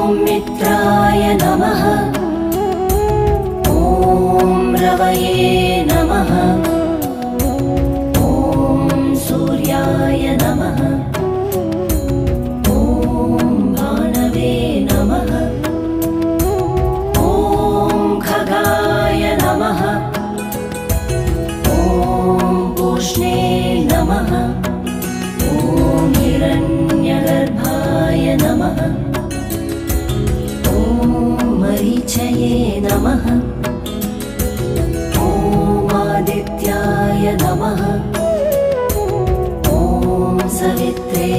मित्राय नमः। ॐ रवये नमः। ॐ सूर्याय नमः। ॐ भानवे नमः। ॐ खगाय नमः। ॐ पूष्णे नमः। ॐ हिरण्यगर्भाय नमः। मरीचये नमः। ॐ आदित्याय नमः। ॐ सवित्रे